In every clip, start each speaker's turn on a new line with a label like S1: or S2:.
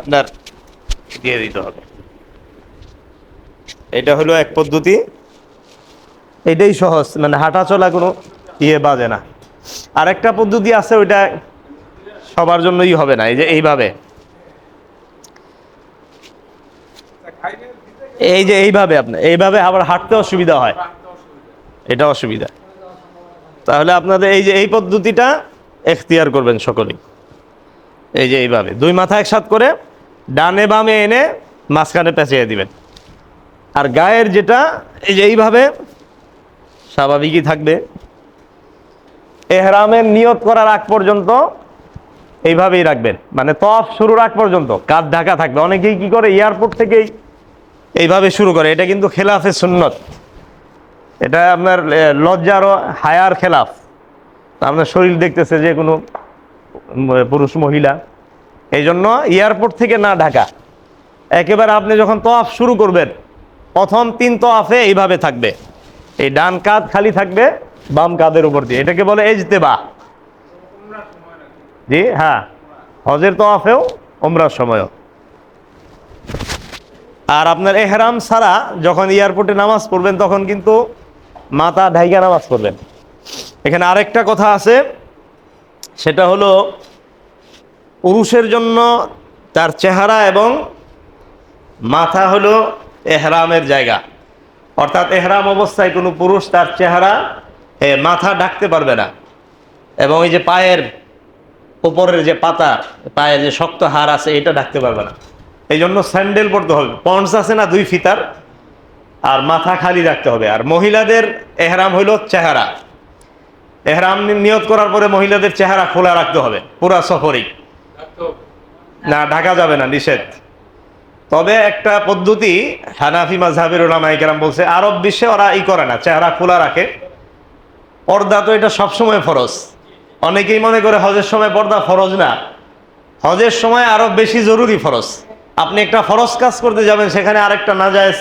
S1: আপনার দিয়ে দিতে হবে। এটা হলো এক পদ্ধতি, এটাই সহজ, মানে হাঁটা চলা কোনো বাজে না। আরেকটা পদ্ধতি আছে, ওইটা সবার জন্যই হবে না। এই যে এইভাবে, এই যে এইভাবে আপনার এইভাবে আবার হাঁটতে অসুবিধা হয়, এটা অসুবিধা। তাহলে আপনাদের এই যে এই পদ্ধতিটা এখতিয়ার করবেন সকলেই। এই যে এইভাবে দুই মাথা একসাথ করে ডানে বামে এনে মাঝখানে পেঁচিয়ে দিবেন। আর গায়ের যেটা এই যে এইভাবে স্বাভাবিকই থাকবে। এহরামের নিয়ত করার আগ পর্যন্ত এইভাবেই রাখবেন, মানে তওয়াফ শুরুর আগ পর্যন্ত কাঁধ ঢাকা থাকবে। অনেকেই কি করে এয়ারপোর্ট থেকেই এইভাবে শুরু করে, এটা কিন্তু খেলাফে সুন্নত, এটা আপনার লজ্জার ও হায়ার খেলাফ। আপনার শরীর দেখতেছে যে কোনো পুরুষ মহিলা, এই জন্য এয়ারপোর্ট থেকে না ঢাকা। একেবারে আপনি যখন তওয়াফ শুরু করবেন প্রথম 3 তওয়াফে এইভাবে থাকবে, এই ডান কাঁধ খালি থাকবে বাম কাঁধের উপর দিয়ে, এটাকে বলে ইজতেবা। জি হ্যাঁ, হজের তওয়াফেও উমরার সময়ও। আর আপনার এহরাম ছাড়া যখন এয়ারপোর্টে নামাজ পড়বেন তখন কিন্তু মাথা ঢাইকা নামাজ পড়বেন। এখানে আরেকটা কথা আছে, সেটা হলো পুরুষের জন্য তার চেহারা এবং মাথা হলো এহরামের জায়গা। অর্থাৎ এহরাম অবস্থায় কোনো পুরুষ তার চেহারা মাথা ঢাকতে পারবে না, এবং এই যে পায়ের উপরের যে পাতা, পায়ের যে শক্ত হাড় আছে, এটা ঢাকতে পারবে না। এই জন্য স্যান্ডেল পরতে হবে, পন্স আছে না 2 ফিতার, আর মাথা খালি রাখতে হবে। আর মহিলাদের এহরাম হইল চেহারা, এহরাম নিয়ত করার পরে মহিলাদের চেহারা খোলা রাখতে হবে পুরা সফরেই, না ঢাকা যাবে না, নিষেধ। তবে একটা পদ্ধতি হানাফি মাযহাবের উলামায়ে কেরাম বলছে, আরব বিশ্বে ওরা করে না, চেহারা খোলা রাখে। পর্দা তো এটা সবসময় ফরজ। অনেকেই মনে করে হজের সময় পর্দা ফরজ না, হজের সময় আরো বেশি জরুরি ফরজ। আপনি একটা ফরজ কাজ করতে যাবেন, সেখানে আরেকটা নাজায়েজ।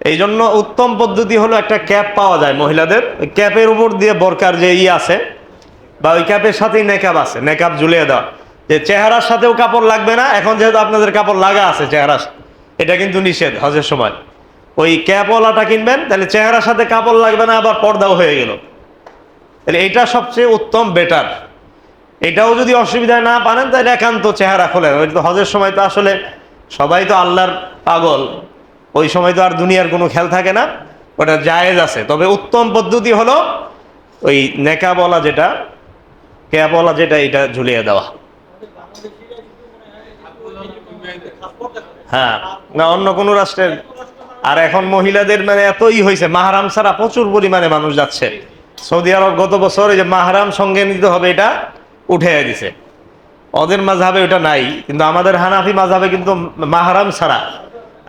S1: এই জন্য উত্তম পদ্ধতি হলো একটা ক্যাপ পাওয়া যায় মহিলাদের, ওই ক্যাপের উপর দিয়ে বোরকার যে আছে, বা ওই ক্যাপের সাথেই নেকাব আছে, নেকাব ঝুলিয়ে দেওয়া, যে চেহারার সাথেও কাপড় লাগবে না। এখন যেহেতু আপনাদের কাপড় লাগা আছে চেহারা, এটা কিন্তু নিষেধ হজের সময়। ওই ক্যাপওয়ালাটা কিনবেন, তাহলে চেহারার সাথে কাপড় লাগবে না, আবার পর্দাও হয়ে গেল। তাহলে এটা সবচেয়ে উত্তম, বেটার। এটাও যদি অসুবিধায় না পারেন তাহলে একান্ত চেহারা খোলেন। ওই তো হজের সময় তো আসলে সবাই তো আল্লাহর পাগল, ওই সময় তো আর দুনিয়ার কোনো খেয়াল থাকে না, ওটা জায়েজ আছে। তবে উত্তম পদ্ধতি হলো ওই নেকাবলা যেটা, ক্যাবলা যেটা, এটা ঝুলিয়ে দেওয়া। হ্যাঁ, না অন্য কোনো রাষ্ট্রের। আর এখন মহিলাদের মানে এতই হয়েছে, মাহরাম ছাড়া প্রচুর পরিমাণে মানুষ যাচ্ছে সৌদি আরব। গত বছর এই যে মাহরাম সঙ্গে নিতে হবে, এটা উঠে দিছে। ওদের মাযহাবে ওটা নাই, কিন্তু আমাদের হানাফি মাযহাবে কিন্তু মাহরাম ছাড়া।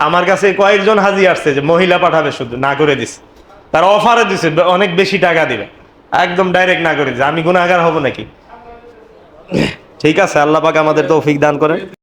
S1: আমার কাছে কয়েকজন হাজি আসছে যে মহিলা পাঠাবে, শুধু না করে দিছে। তার অফারে দিছে, অনেক বেশি টাকা দিবে, একদম ডাইরেক্ট না করে দিছে। আমি গুনাহগার হব নাকি? ঠিক আছে, আল্লাহ পাক আমাদের তৌফিক দান করেন।